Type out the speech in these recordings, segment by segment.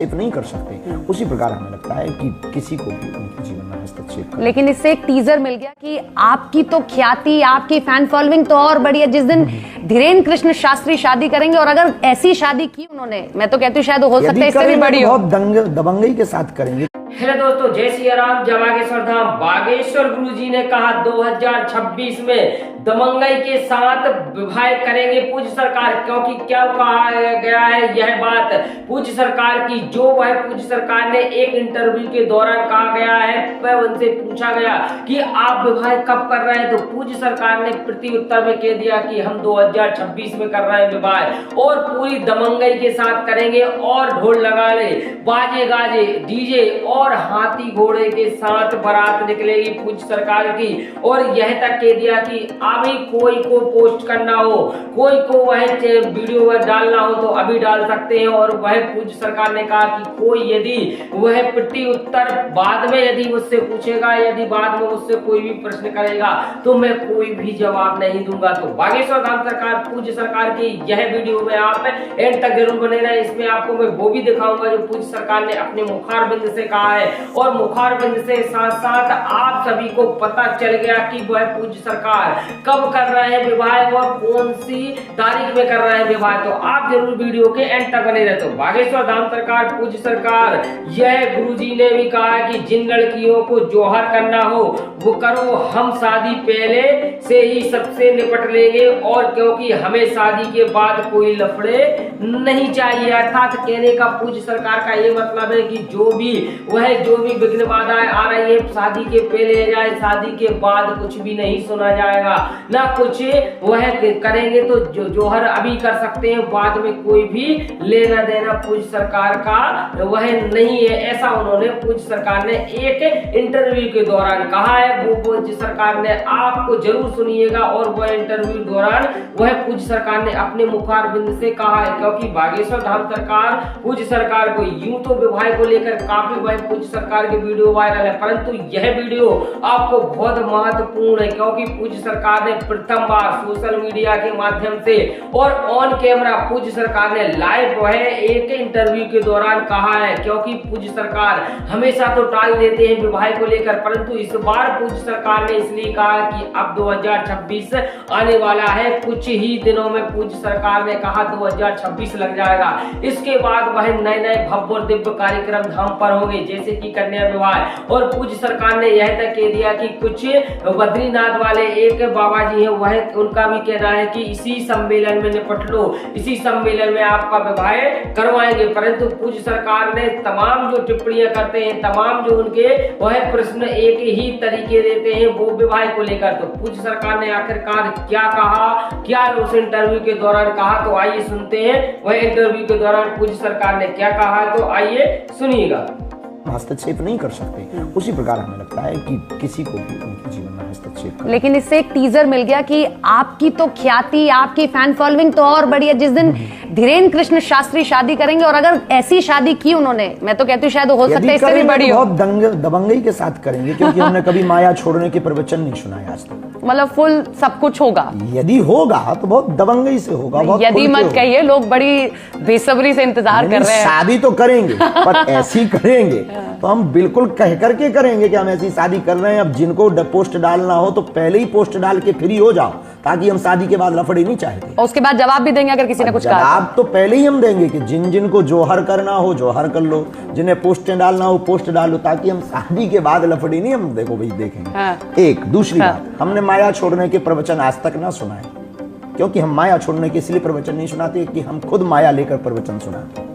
नहीं कर सकते। उसी प्रकार हमें लगता है कि किसी को भी उनके जीवन में हस्तक्षेप करना। लेकिन इससे एक टीजर मिल गया कि आपकी तो ख्याति, आपकी फैन फॉलोइंग तो और बड़ी है। जिस दिन धीरेन्द्र कृष्ण शास्त्री शादी करेंगे, और अगर ऐसी शादी की उन्होंने, मैं तो कहती हूँ शायद हो सकता है इससे भी बड़ी हो, बहुत दबंगई के साथ करेंगे। हेलो दोस्तों, जय सिया राम, जय बागेश्वर धाम। बागेश्वर गुरुजी ने कहा 2026 में दबंगई के साथ विवाह करेंगे पूज्य सरकार। क्योंकि क्या कहा गया है यह बात पूज्य सरकार की, जो वह पूज्य सरकार ने एक इंटरव्यू के दौरान कहा गया है। वह उनसे पूछा गया कि आप विवाह कब कर रहे हैं, तो पूज्य सरकार ने प्रति उत्तर में कह दिया कि हम 2026 में कर रहे हैं विवाह, और पूरी दबंगई के साथ करेंगे, और ढोल लगाने, बाजे गाजे, डीजे और हाथी घोड़े के साथ बारात निकलेगी पूज्य सरकार की। और यह तक कह दिया कि अभी कोई को पोस्ट करना हो, कोई को वह वीडियो डालना हो तो अभी डाल सकते हैं। और वह पूज्य सरकार ने कहा कि कोई यदि वह प्रति उत्तर बाद में यदि मुझसे पूछेगा, यदि बाद में मुझसे कोई भी प्रश्न करेगा तो मैं कोई भी जवाब नहीं दूंगा। तो बागेश्वर धाम सरकार, पूज्य सरकार की यह वीडियो में आप एंड तक जरूर बने रहे। इसमें आपको मैं वो भी दिखाऊंगा जो पूज्य सरकार ने अपने मुखारबिंद से कहा है, और मुखारबिंद से साथ साथ आप सभी को पता चल गया कि वह पूज्य सरकार कब कर रहे हैं विवाह और कौन सी तारीख में कर रहे हैं विवाह। तो आप जरूर वीडियो के एंड तक बने रहे। तो बागेश्वर धाम सरकार, पूज्य सरकार, यह गुरुजी ने भी कहा है कि जिन लड़कियों को जोहर करना हो वो करो, हम शादी पहले से ही सबसे निपट लेंगे, और क्योंकि हमें शादी के बाद कोई लफड़े नहीं चाहिए। अर्थात कहने का पूज्य सरकार का ये मतलब है कि जो भी विघ्न बाधाएं आ रही है शादी के पहले जाए, शादी के बाद कुछ भी नहीं सुना जाएगा, ना कुछ वह करेंगे तो जोहर अभी कर सकते हैं, बाद में कोई भी लेना देना पूज्य सरकार का वह नहीं है। ऐसा उन्होंने पूज्य सरकार ने एक इंटरव्यू के दौरान कहा है। वो पूज्य सरकार ने, आपको जरूर सुनिएगा, और वह इंटरव्यू दौरान वह पूज्य सरकार ने अपने मुखारबिंद से कहा है। क्योंकि बागेश्वर धाम सरकार, पूज्य सरकार को यूं तो विवाह को लेकर काफी वह पूज्य सरकार की वीडियो वायरल है, परंतु यह वीडियो आपको बहुत महत्वपूर्ण है। क्योंकि पूज्य सरकार ने प्रथम बार सोशल मीडिया के माध्यम से और ऑन कैमरा पूज्य सरकार ने लाइव वह एक इंटरव्यू के दौरान कहा है। क्योंकि पूज्य सरकार हमेशा तो टाल देते हैं विवाह को लेकर, परंतु इस बार पूज्य सरकार ने इसलिए कहा कि अब 2026 आने वाला है। कुछ ही दिनों में पूज्य सरकार ने कहा 2026 लग जाएगा। इसके बाद वह नए नए भव्य और दिव्य कार्यक्रम धाम पर होंगे, जैसे कि कन्या विवाह। और पूज्य सरकार ने यह तक कह दिया कि कुछ बद्रीनाथ वाले एक बाबा जी हैं, वह उनका भी कहना है कि इसी सम्मेलन में निपट लो, इसी सम्मेलन में आपका विवाह करवाएंगे। परंतु पूज्य सरकार ने तमाम जो टिप्पणियां करते हैं, तमाम जो उनके वह प्रश्न एक ही तरीके देते हैं वो विवाह को लेकर। तो पूज्य सरकार ने आखिरकार क्या कहा, क्या उस इंटरव्यू के दौरान कहा, तो आइए सुनते हैं वह इंटरव्यू के दौरान पूज्य सरकार ने क्या कहा। तो आइए सुनिएगा। हस्तक्षेप नहीं कर सकते। उसी प्रकार हमें लगता है कि किसी को भी उनके जीवन में हस्तक्षेप करना। लेकिन इससे एक टीजर मिल गया कि आपकी तो ख्याति, आपकी फैन फॉलोइंग तो और बड़ी है। जिस दिन धीरेन्द्र कृष्ण शास्त्री शादी करेंगे, और अगर ऐसी शादी की उन्होंने, मैं तो कहती हूँ शायद हो सकता है इससे भी बड़ी हो, बहुत दबंगई के साथ करेंगे। क्योंकि हमने कभी माया छोड़ने के प्रवचन नहीं सुना है आज तक। मतलब फुल सब कुछ होगा। यदि होगा तो बहुत दबंगई से होगा। यदि मत कहिए, लोग बड़ी बेसब्री से इंतजार कर रहे हैं। शादी तो करेंगे पर ऐसी करेंगे तो हम बिल्कुल कह करके करेंगे कि हम ऐसी शादी कर रहे हैं। अब जिनको पोस्ट डालना हो तो पहले ही पोस्ट डाल के फ्री हो जाओ, ताकि हम शादी के बाद लफड़े नहीं चाहते। और उसके बाद जवाब भी देंगे अगर किसी ने कुछ कहा। जवाब तो पहले ही हम देंगे कि जिन को जोहर करना हो जोहर कर लो, जिन्हें पोस्ट डालना हो पोस्ट डालो, ताकि हम शादी के बाद लफड़े नहीं हम देखो भाई देखेंगे। हाँ। एक दूसरी बात, हमने माया छोड़ने के प्रवचन आज तक ना सुनाए। क्योंकि हम माया छोड़ने के इसलिए प्रवचन नहीं सुनाते कि हम खुद माया लेकर प्रवचन सुनाते,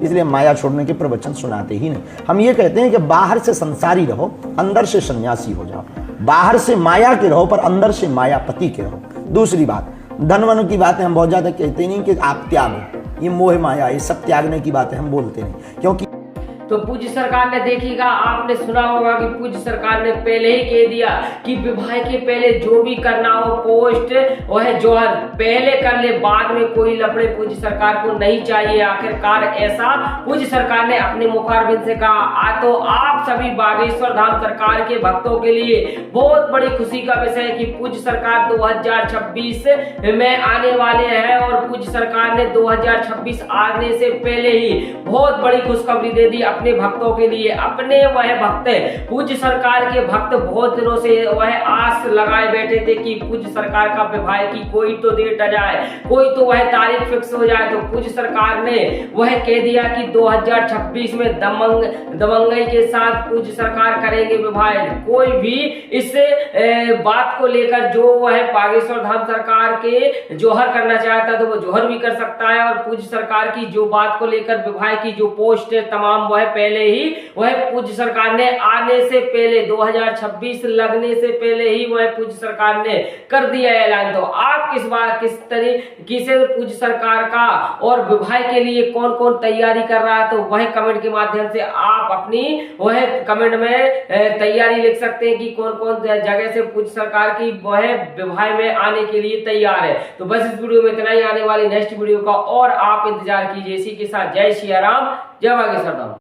इसलिए माया छोड़ने के प्रवचन सुनाते ही नहीं। हम ये कहते हैं कि बाहर से संसारी रहो, अंदर से सन्यासी हो जाओ। बाहर से माया के रहो पर अंदर से मायापति के रहो। दूसरी बात, धन वन की बातें हम बहुत ज्यादा कहते नहीं कि आप त्यागो, ये मोह माया ये सब त्यागने की बातें हम बोलते नहीं। क्योंकि तो पूज्य सरकार ने देखिएगा, आपने सुना होगा कि पूज्य सरकार ने पहले ही कह दिया कि विवाह के पहले जो भी करना हो पोस्ट वह जौहर पहले कर ले, बाद में कोई लफड़े पूज्य सरकार को नहीं चाहिए। आखिरकार ऐसा पूज्य सरकार ने अपने मुखारबिंद से कहा। तो आप सभी बागेश्वर धाम सरकार के भक्तों के लिए बहुत बड़ी खुशी का विषय है कि पूज्य सरकार 2026 में आने वाले हैं और पूज्य सरकार ने 2026 आने से पहले ही बहुत बड़ी खुशखबरी दे दी अपने भक्तों के लिए। अपने वह भक्त पूज्य सरकार के भक्त बहुत दिनों से वह आस लगाए बैठे थे कि पूज्य सरकार का विवाह की कोई तो डेट आ जाए, कोई तो वह तारीख फिक्स हो जाए। तो पूज्य सरकार ने वह कह दिया कि 2026 में दमंगई के साथ पूज्य सरकार करेंगे विवाह। कोई भी इस बात को लेकर जो वह बागेश्वर धाम सरकार के जौहर करना चाहता तो वो जौहर भी कर सकता है। और पूज्य सरकार की जो बात को लेकर विवाह की जो पोस्ट है तमाम वह पहले ही वह पूज्य सरकार ने आने से पहले 2026 लगने से पहले ही वह पूज्य सरकार ने कर दिया ऐलान। तो आप किस तरीके से पूज्य सरकार का और विवाह के लिए कौन कौन तैयारी कर रहा है तो वह कमेंट के माध्यम से आप अपनी वह कमेंट में तैयारी लिख सकते हैं कि कौन कौन जगह से पूज्य सरकार की वह विवाह में आने के लिए तैयार है। तो बस इस वीडियो में इतना ही, आने वाली नेक्स्ट वीडियो का और आप इंतजार कीजिए। इसी के साथ जय सिया राम, जय बागेश्वर धाम।